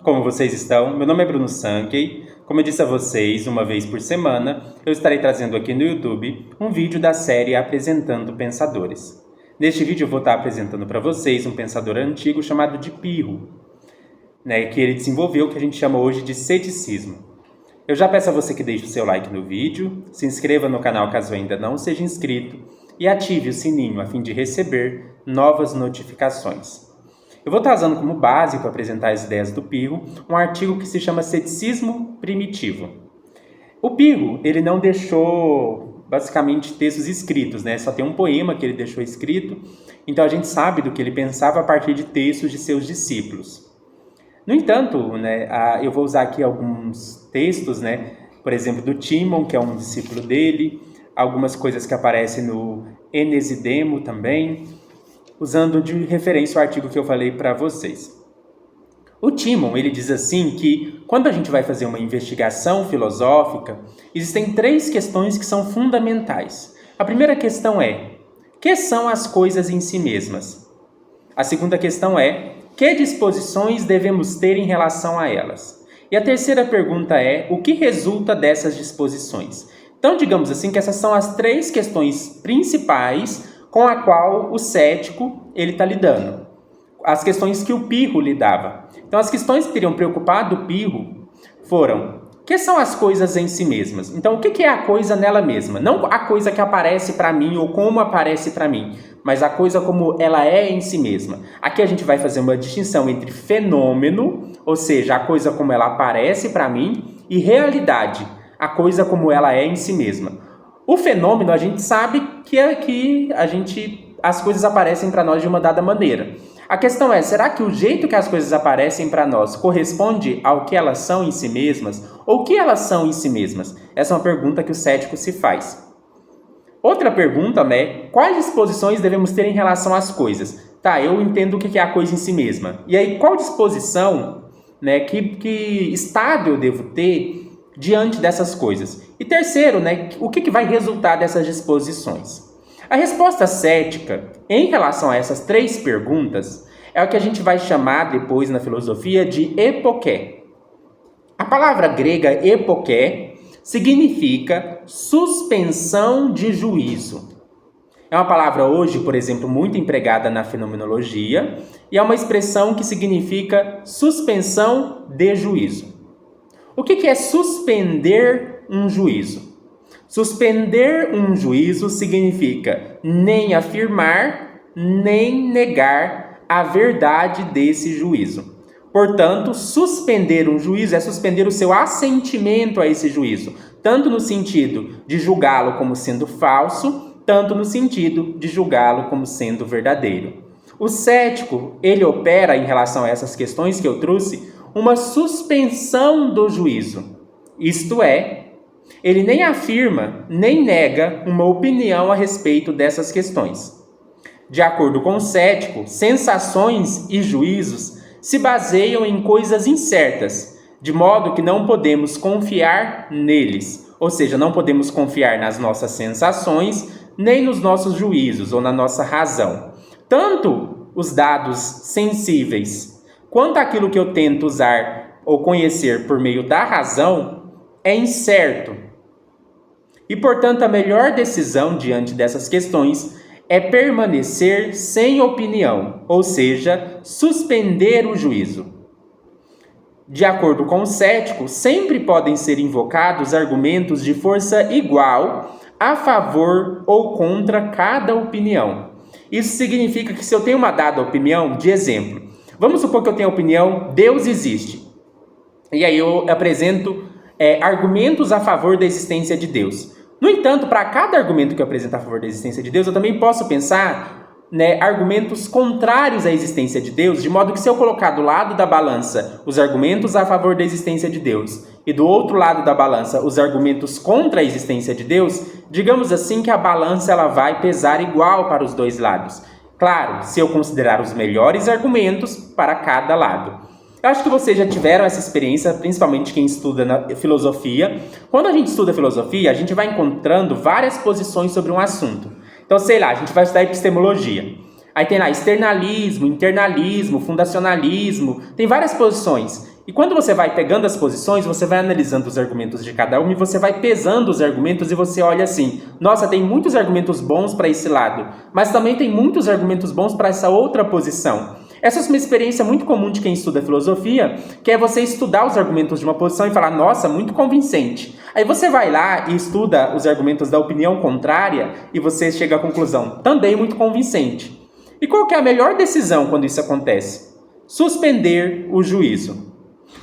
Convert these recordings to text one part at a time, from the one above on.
Como vocês estão? Meu nome é Bruno Sankey. Como eu disse a vocês, uma vez por semana, eu estarei trazendo aqui no YouTube um vídeo da série Apresentando Pensadores. Neste vídeo eu vou estar apresentando para vocês um pensador antigo chamado de Pirro, que ele desenvolveu o que a gente chama hoje de ceticismo. Eu já peço a você que deixe o seu like no vídeo, se inscreva no canal caso ainda não seja inscrito e ative o sininho a fim de receber novas notificações. Eu vou estar usando como base para apresentar as ideias do Pirro um artigo que se chama Ceticismo Primitivo. O Pirro, ele não deixou basicamente textos escritos, só tem um poema que ele deixou escrito, então a gente sabe do que ele pensava a partir de textos de seus discípulos. No entanto, eu vou usar aqui alguns textos, por exemplo, do Timon, que é um discípulo dele, algumas coisas que aparecem no Enesidemo também, usando de referência o artigo que eu falei para vocês. O Timon, ele diz assim que quando a gente vai fazer uma investigação filosófica, existem 3 questões que são fundamentais. A primeira questão é: que são as coisas em si mesmas? A segunda questão é: que disposições devemos ter em relação a elas? E a terceira pergunta é: o que resulta dessas disposições? Então, digamos assim que essas são as 3 questões principais com a qual o cético está lidando. As questões que o Pirro lidava. Então, as questões que teriam preocupado o Pirro foram: o que são as coisas em si mesmas? Então, o que é a coisa nela mesma? Não a coisa que aparece para mim ou como aparece para mim, mas a coisa como ela é em si mesma. Aqui a gente vai fazer uma distinção entre fenômeno, ou seja, a coisa como ela aparece para mim, e realidade, a coisa como ela é em si mesma. O fenômeno, a gente sabe que as coisas aparecem para nós de uma dada maneira. A questão é: será que o jeito que as coisas aparecem para nós corresponde ao que elas são em si mesmas? Ou o que elas são em si mesmas? Essa é uma pergunta que o cético se faz. Outra pergunta, quais disposições devemos ter em relação às coisas? Eu entendo o que é a coisa em si mesma. E aí, qual disposição, que estado eu devo ter diante dessas coisas? E terceiro, o que vai resultar dessas disposições? A resposta cética em relação a essas 3 perguntas é o que a gente vai chamar depois na filosofia de epoké. A palavra grega epoké significa suspensão de juízo. É uma palavra hoje, por exemplo, muito empregada na fenomenologia e é uma expressão que significa suspensão de juízo. O que é suspender um juízo? Suspender um juízo significa nem afirmar, nem negar a verdade desse juízo. Portanto, suspender um juízo é suspender o seu assentimento a esse juízo, tanto no sentido de julgá-lo como sendo falso, tanto no sentido de julgá-lo como sendo verdadeiro. O cético, ele opera em relação a essas questões que eu trouxe, uma suspensão do juízo. Isto é, ele nem afirma, nem nega uma opinião a respeito dessas questões. De acordo com o cético, sensações e juízos se baseiam em coisas incertas, de modo que não podemos confiar neles. Ou seja, não podemos confiar nas nossas sensações, nem nos nossos juízos ou na nossa razão. Tanto os dados sensíveis quanto aquilo que eu tento usar ou conhecer por meio da razão é incerto. E, portanto, a melhor decisão diante dessas questões é permanecer sem opinião, ou seja, suspender o juízo. De acordo com o cético, sempre podem ser invocados argumentos de força igual a favor ou contra cada opinião. Isso significa que se eu tenho uma dada opinião, de exemplo, vamos supor que eu tenho a opinião Deus existe. E aí eu apresento argumentos a favor da existência de Deus. No entanto, para cada argumento que eu apresento a favor da existência de Deus, eu também posso pensar argumentos contrários à existência de Deus, de modo que se eu colocar do lado da balança os argumentos a favor da existência de Deus e do outro lado da balança os argumentos contra a existência de Deus, digamos assim que a balança ela vai pesar igual para os 2 lados. Claro, se eu considerar os melhores argumentos para cada lado. Eu acho que vocês já tiveram essa experiência, principalmente quem estuda na filosofia. Quando a gente estuda filosofia, a gente vai encontrando várias posições sobre um assunto. Então, sei lá, a gente vai estudar epistemologia. Aí tem lá externalismo, internalismo, fundacionalismo, tem várias posições. E quando você vai pegando as posições, você vai analisando os argumentos de cada um e você vai pesando os argumentos e você olha assim, nossa, tem muitos argumentos bons para esse lado, mas também tem muitos argumentos bons para essa outra posição. Essa é uma experiência muito comum de quem estuda filosofia, que é você estudar os argumentos de uma posição e falar, nossa, muito convincente. Aí você vai lá e estuda os argumentos da opinião contrária e você chega à conclusão, também muito convincente. E qual que é a melhor decisão quando isso acontece? Suspender o juízo.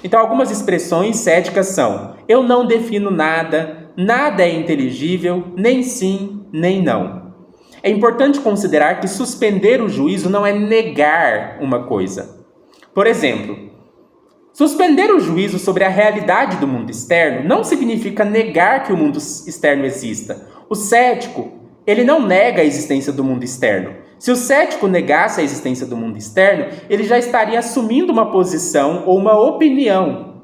Então, algumas expressões céticas são: eu não defino nada, nada é inteligível, nem sim, nem não. É importante considerar que suspender o juízo não é negar uma coisa. Por exemplo, suspender o juízo sobre a realidade do mundo externo não significa negar que o mundo externo exista. O cético, ele não nega a existência do mundo externo. Se o cético negasse a existência do mundo externo, ele já estaria assumindo uma posição ou uma opinião.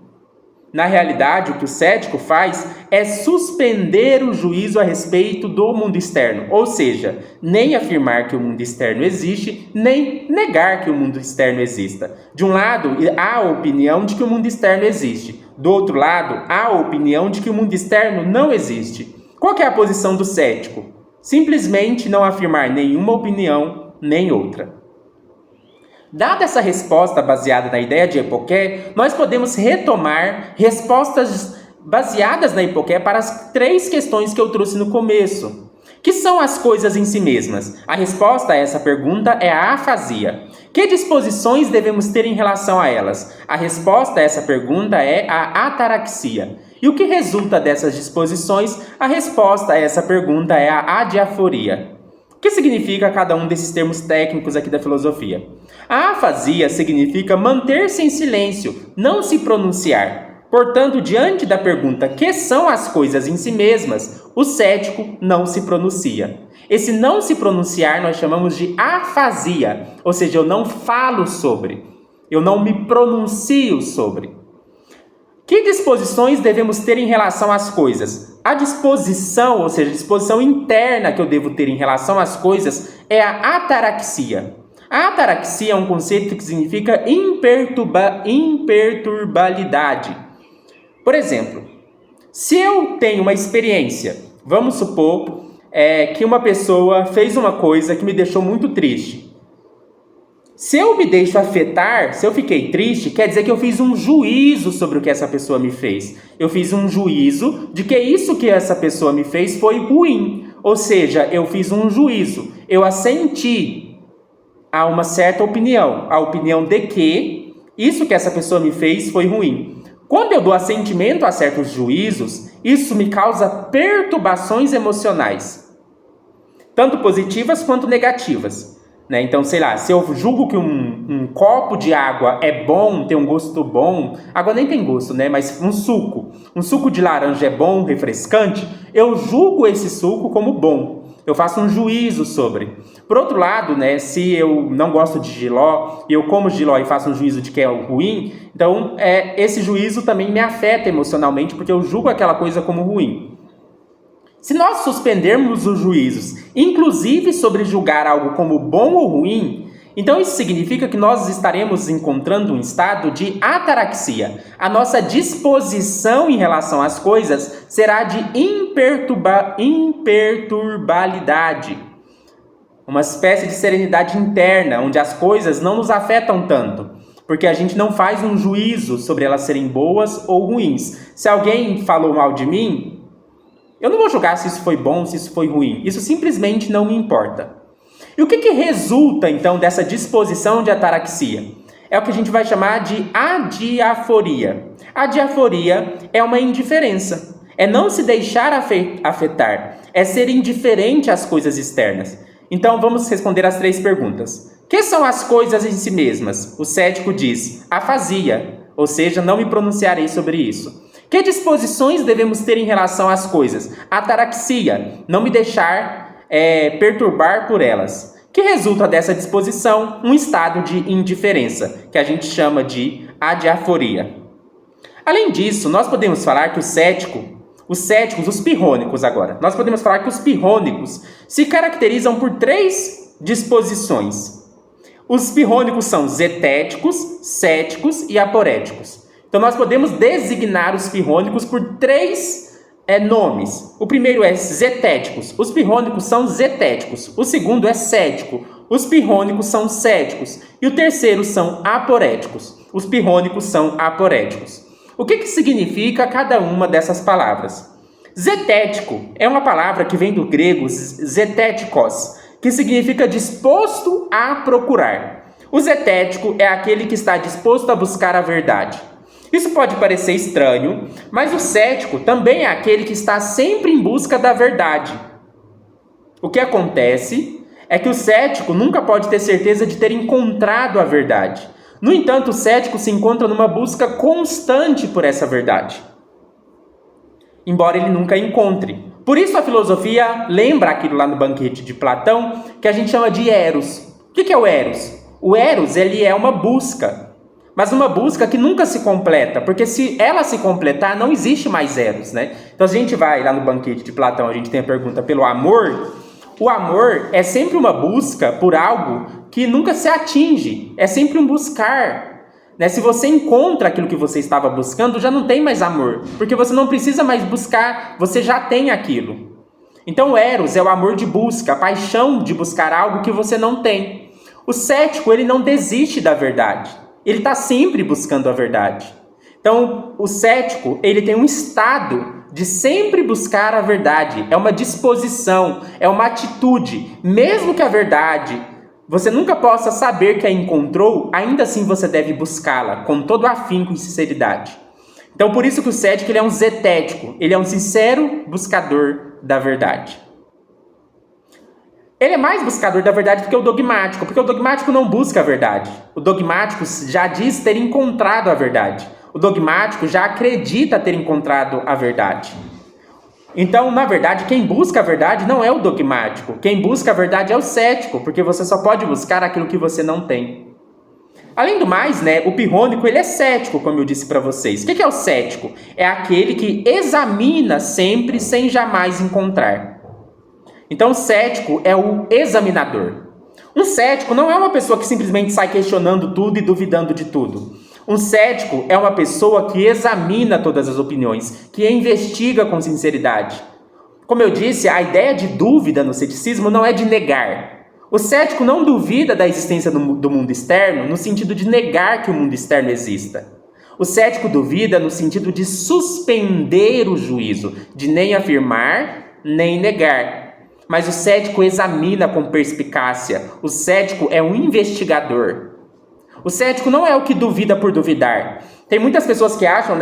Na realidade, o que o cético faz é suspender o juízo a respeito do mundo externo, ou seja, nem afirmar que o mundo externo existe, nem negar que o mundo externo exista. De um lado, há a opinião de que o mundo externo existe. Do outro lado, há a opinião de que o mundo externo não existe. Qual que é a posição do cético? Simplesmente não afirmar nenhuma opinião, nem outra. Dada essa resposta baseada na ideia de Hippocrate, nós podemos retomar respostas baseadas na Hippocrate para as 3 questões que eu trouxe no começo. Que são as coisas em si mesmas? A resposta a essa pergunta é a afasia. Que disposições devemos ter em relação a elas? A resposta a essa pergunta é a ataraxia. E o que resulta dessas disposições? A resposta a essa pergunta é a adiaforia. O que significa cada um desses termos técnicos aqui da filosofia? A afasia significa manter-se em silêncio, não se pronunciar. Portanto, diante da pergunta que são as coisas em si mesmas, o cético não se pronuncia. Esse não se pronunciar nós chamamos de afasia, ou seja, eu não falo sobre, eu não me pronuncio sobre. Que disposições devemos ter em relação às coisas? A disposição, ou seja, a disposição interna que eu devo ter em relação às coisas é a ataraxia. A ataraxia é um conceito que significa imperturbabilidade. Por exemplo, se eu tenho uma experiência, vamos supor que uma pessoa fez uma coisa que me deixou muito triste. Se eu me deixo afetar, se eu fiquei triste, quer dizer que eu fiz um juízo sobre o que essa pessoa me fez. Eu fiz um juízo de que isso que essa pessoa me fez foi ruim. Ou seja, eu fiz um juízo. Eu assenti a uma certa opinião. A opinião de que isso que essa pessoa me fez foi ruim. Quando eu dou assentimento a certos juízos, isso me causa perturbações emocionais. Tanto positivas quanto negativas. Então, sei lá, se eu julgo que um copo de água é bom, tem um gosto bom, água nem tem gosto, mas um suco de laranja é bom, refrescante, eu julgo esse suco como bom, eu faço um juízo sobre. Por outro lado, se eu não gosto de jiló, e eu como jiló e faço um juízo de que é ruim, então esse juízo também me afeta emocionalmente, porque eu julgo aquela coisa como ruim. Se nós suspendermos os juízos, inclusive sobre julgar algo como bom ou ruim, então isso significa que nós estaremos encontrando um estado de ataraxia. A nossa disposição em relação às coisas será de imperturbabilidade. Uma espécie de serenidade interna, onde as coisas não nos afetam tanto, porque a gente não faz um juízo sobre elas serem boas ou ruins. Se alguém falou mal de mim, eu não vou julgar se isso foi bom, se isso foi ruim. Isso simplesmente não me importa. E o que resulta, então, dessa disposição de ataraxia? É o que a gente vai chamar de adiaforia. Adiaforia é uma indiferença. É não se deixar afetar. É ser indiferente às coisas externas. Então, vamos responder as 3 perguntas. O que são as coisas em si mesmas? O cético diz afasia, ou seja, não me pronunciarei sobre isso. Que disposições devemos ter em relação às coisas? Ataraxia, não me deixar perturbar por elas. Que resulta dessa disposição? Um estado de indiferença, que a gente chama de adiaforia. Além disso, nós podemos falar que os céticos, os pirrônicos agora, nós podemos falar que os pirrônicos se caracterizam por 3 disposições. Os pirrônicos são zetéticos, céticos e aporéticos. Então nós podemos designar os pirrônicos por três nomes. O primeiro é zetéticos. Os pirrônicos são zetéticos. O segundo é cético. Os pirrônicos são céticos. E o terceiro são aporéticos. Os pirrônicos são aporéticos. O que significa cada uma dessas palavras? Zetético é uma palavra que vem do grego zetétikos, que significa disposto a procurar. O zetético é aquele que está disposto a buscar a verdade. Isso pode parecer estranho, mas o cético também é aquele que está sempre em busca da verdade. O que acontece é que o cético nunca pode ter certeza de ter encontrado a verdade. No entanto, o cético se encontra numa busca constante por essa verdade, embora ele nunca encontre. Por isso a filosofia lembra aquilo lá no banquete de Platão, que a gente chama de eros. O que é o eros? O eros, ele é uma busca, mas uma busca que nunca se completa, porque se ela se completar, não existe mais eros, né? Então, se a gente vai lá no banquete de Platão, a gente tem a pergunta pelo amor. O amor é sempre uma busca por algo que nunca se atinge, é sempre um buscar. Né? Se você encontra aquilo que você estava buscando, já não tem mais amor, porque você não precisa mais buscar, você já tem aquilo. Então o eros é o amor de busca, a paixão de buscar algo que você não tem. O cético, ele não desiste da verdade, ele está sempre buscando a verdade. Então o cético, ele tem um estado de sempre buscar a verdade, é uma disposição, é uma atitude. Mesmo que a verdade você nunca possa saber que a encontrou, ainda assim você deve buscá-la com todo afinco e sinceridade. Então por isso que o cético ele é um zetético, ele é um sincero buscador da verdade. Ele é mais buscador da verdade do que o dogmático, porque o dogmático não busca a verdade. O dogmático já diz ter encontrado a verdade. O dogmático já acredita ter encontrado a verdade. Então, na verdade, quem busca a verdade não é o dogmático. Quem busca a verdade é o cético, porque você só pode buscar aquilo que você não tem. Além do mais, o pirrônico ele é cético, como eu disse para vocês. O que é o cético? É aquele que examina sempre sem jamais encontrar. Então, o cético é o examinador. Um cético não é uma pessoa que simplesmente sai questionando tudo e duvidando de tudo. Um cético é uma pessoa que examina todas as opiniões, que investiga com sinceridade. Como eu disse, a ideia de dúvida no ceticismo não é de negar. O cético não duvida da existência do mundo externo no sentido de negar que o mundo externo exista. O cético duvida no sentido de suspender o juízo, de nem afirmar, nem negar. Mas o cético examina com perspicácia. O cético é um investigador. O cético não é o que duvida por duvidar. Tem muitas pessoas que acham,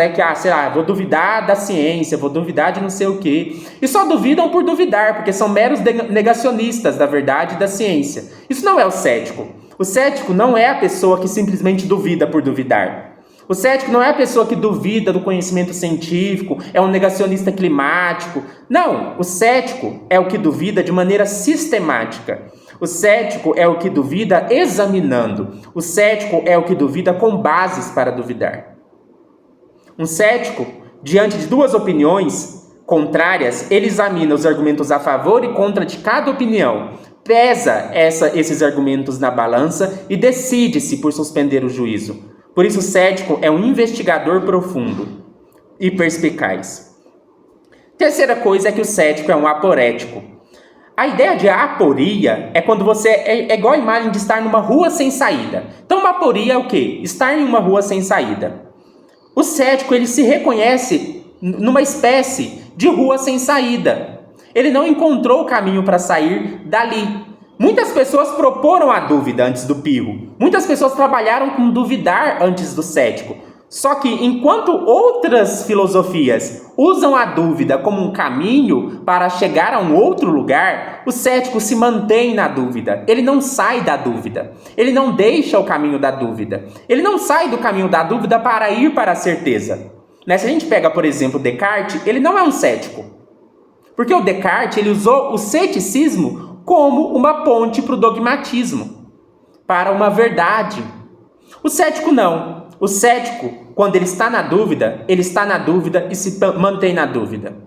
vou duvidar da ciência, vou duvidar de não sei o quê. E só duvidam por duvidar, porque são meros negacionistas da verdade e da ciência. Isso não é o cético. O cético não é a pessoa que simplesmente duvida por duvidar. O cético não é a pessoa que duvida do conhecimento científico, é um negacionista climático. Não, o cético é o que duvida de maneira sistemática. O cético é o que duvida examinando. O cético é o que duvida com bases para duvidar. Um cético, diante de duas opiniões contrárias, ele examina os argumentos a favor e contra de cada opinião, pesa esses argumentos na balança e decide-se por suspender o juízo. Por isso o cético é um investigador profundo e perspicaz. Terceira coisa é que o cético é um aporético. A ideia de aporia é quando você é igual a imagem de estar numa rua sem saída. Então uma aporia é o quê? Estar em uma rua sem saída. O cético ele se reconhece numa espécie de rua sem saída. Ele não encontrou o caminho para sair dali. Muitas pessoas proporam a dúvida antes do pirro. Muitas pessoas trabalharam com duvidar antes do cético. Só que enquanto outras filosofias usam a dúvida como um caminho para chegar a um outro lugar, o cético se mantém na dúvida. Ele não sai da dúvida. Ele não deixa o caminho da dúvida. Ele não sai do caminho da dúvida para ir para a certeza. Se a gente pega, por exemplo, Descartes, ele não é um cético. Porque o Descartes ele usou o ceticismo como uma ponte para o dogmatismo, para uma verdade. O cético não. O cético, quando ele está na dúvida e se mantém na dúvida.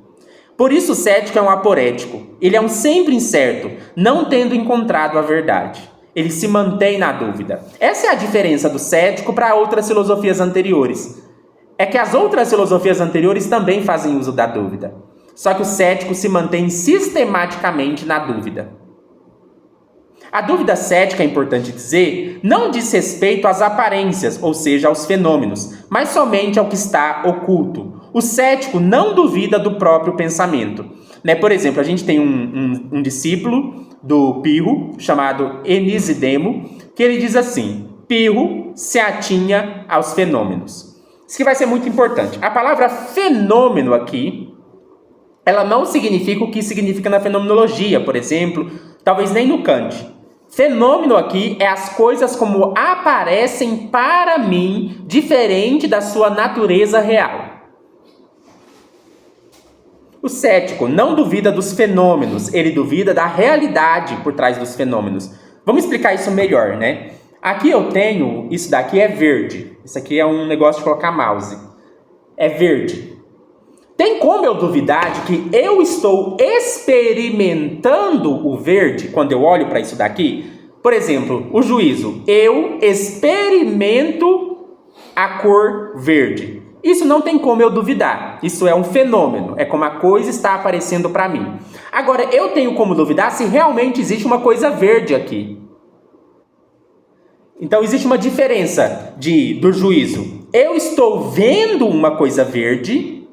Por isso o cético é um aporético. Ele é um sempre incerto, não tendo encontrado a verdade. Ele se mantém na dúvida. Essa é a diferença do cético para outras filosofias anteriores. é que as outras filosofias anteriores também fazem uso da dúvida. Só que o cético se mantém sistematicamente na dúvida. A dúvida cética, é importante dizer, não diz respeito às aparências, ou seja, aos fenômenos, mas somente ao que está oculto. O cético não duvida do próprio pensamento. Por exemplo, a gente tem um discípulo do Pirro, chamado Enisidemo, que ele diz assim: Pirro se atinha aos fenômenos. Isso que vai ser muito importante. A palavra fenômeno aqui, ela não significa o que significa na fenomenologia, por exemplo, talvez nem no Kant. Fenômeno aqui é as coisas como aparecem para mim, diferente da sua natureza real. O cético não duvida dos fenômenos, ele duvida da realidade por trás dos fenômenos. Vamos explicar isso melhor, né? Aqui eu tenho, isso daqui é verde. Isso aqui é um negócio de colocar mouse. É verde. Tem como eu duvidar de que eu estou experimentando o verde quando eu olho para isso daqui? Por exemplo, o juízo. Eu experimento a cor verde. Isso não tem como eu duvidar. Isso é um fenômeno. É como a coisa está aparecendo para mim. Agora, eu tenho como duvidar se realmente existe uma coisa verde aqui. Então, existe uma diferença do juízo. Eu estou vendo uma coisa verde,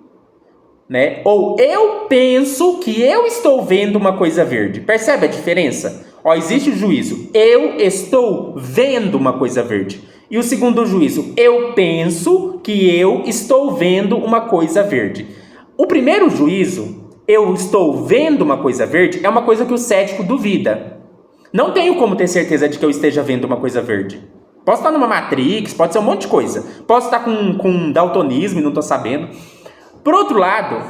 ou eu penso que eu estou vendo uma coisa verde. Percebe a diferença? Existe o juízo. Eu estou vendo uma coisa verde. E o segundo juízo, eu penso que eu estou vendo uma coisa verde. O primeiro juízo, eu estou vendo uma coisa verde, é uma coisa que o cético duvida. Não tenho como ter certeza de que eu esteja vendo uma coisa verde. Posso estar numa Matrix, pode ser um monte de coisa. Posso estar com daltonismo e não estou sabendo. Por outro lado,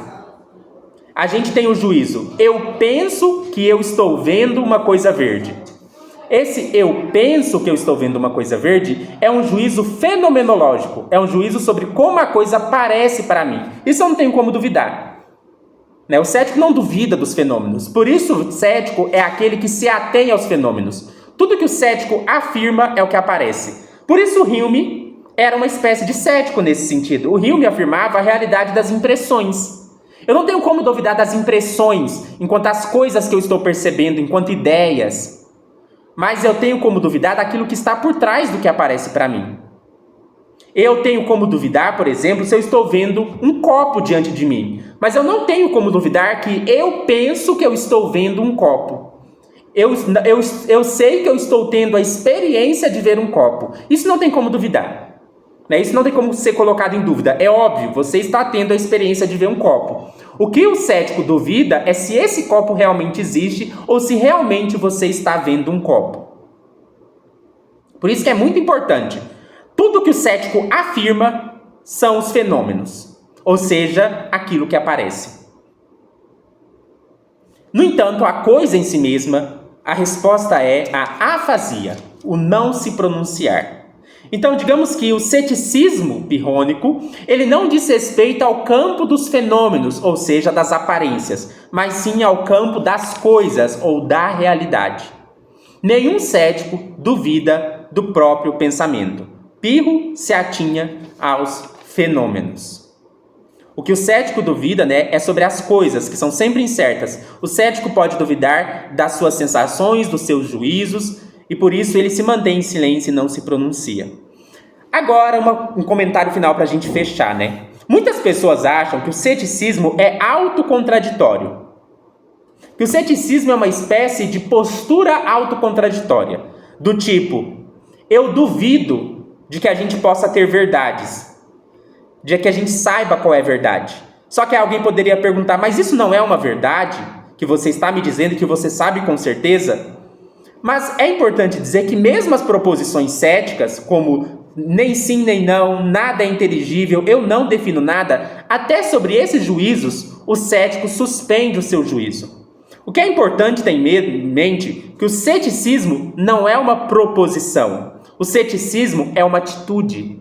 a gente tem o juízo. Eu penso que eu estou vendo uma coisa verde. Esse eu penso que eu estou vendo uma coisa verde é um juízo fenomenológico. É um juízo sobre como a coisa parece para mim. Isso eu não tenho como duvidar. O cético não duvida dos fenômenos. Por isso, o cético é aquele que se atém aos fenômenos. Tudo que o cético afirma é o que aparece. Por isso, o Hume era uma espécie de cético nesse sentido. O Hume afirmava a realidade das impressões. Eu não tenho como duvidar das impressões, enquanto as coisas que eu estou percebendo, enquanto ideias. Mas eu tenho como duvidar daquilo que está por trás do que aparece para mim. Eu tenho como duvidar, por exemplo, se eu estou vendo um copo diante de mim. Mas eu não tenho como duvidar que eu penso que eu estou vendo um copo. Eu sei que eu estou tendo a experiência de ver um copo. Isso não tem como duvidar. Isso não tem como ser colocado em dúvida. É óbvio, você está tendo a experiência de ver um copo. O que o cético duvida é se esse copo realmente existe ou se realmente você está vendo um copo. Por isso que é muito importante. Tudo que o cético afirma são os fenômenos, ou seja, aquilo que aparece. No entanto, a coisa em si mesma, a resposta é a afasia, o não se pronunciar. Então, digamos que o ceticismo pirrônico, ele não diz respeito ao campo dos fenômenos, ou seja, das aparências, mas sim ao campo das coisas ou da realidade. Nenhum cético duvida do próprio pensamento. Pirro se atinha aos fenômenos. O que o cético duvida, é sobre as coisas, que são sempre incertas. O cético pode duvidar das suas sensações, dos seus juízos, e por isso ele se mantém em silêncio e não se pronuncia. Agora, um comentário final para a gente fechar, Muitas pessoas acham que o ceticismo é autocontraditório. Que o ceticismo é uma espécie de postura autocontraditória. Do tipo, eu duvido de que a gente possa ter verdades. De que a gente saiba qual é a verdade. Só que alguém poderia perguntar, mas isso não é uma verdade? Que você está me dizendo que você sabe com certeza? Mas é importante dizer que mesmo as proposições céticas, como nem sim nem não, nada é inteligível, eu não defino nada, até sobre esses juízos, o cético suspende o seu juízo. O que é importante ter em mente que o ceticismo não é uma proposição. O ceticismo é uma atitude.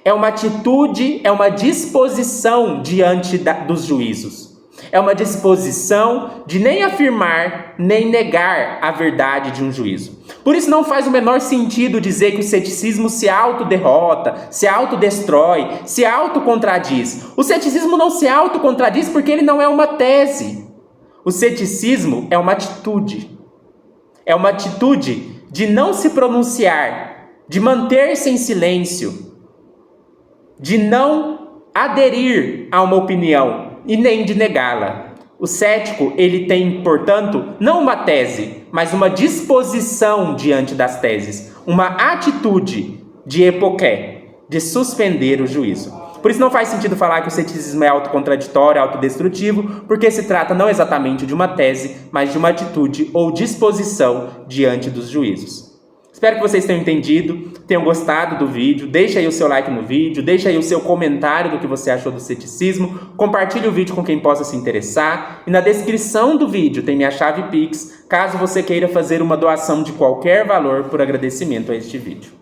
É uma atitude, é uma disposição diante dos juízos. É uma disposição de nem afirmar, nem negar a verdade de um juízo. Por isso não faz o menor sentido dizer que o ceticismo se autoderrota, se autodestrói, se autocontraduz. O ceticismo não se autocontraduz porque ele não é uma tese. O ceticismo é uma atitude. É uma atitude de não se pronunciar, de manter-se em silêncio, de não aderir a uma opinião e nem de negá-la. O cético, ele tem, portanto, não uma tese, mas uma disposição diante das teses, uma atitude de epoqué, de suspender o juízo. Por isso não faz sentido falar que o ceticismo é autocontraditório, autodestrutivo, porque se trata não exatamente de uma tese, mas de uma atitude ou disposição diante dos juízos. Espero que vocês tenham entendido, tenham gostado do vídeo. Deixa aí o seu like no vídeo, deixa aí o seu comentário do que você achou do ceticismo, compartilhe o vídeo com quem possa se interessar e na descrição do vídeo tem minha chave Pix, caso você queira fazer uma doação de qualquer valor por agradecimento a este vídeo.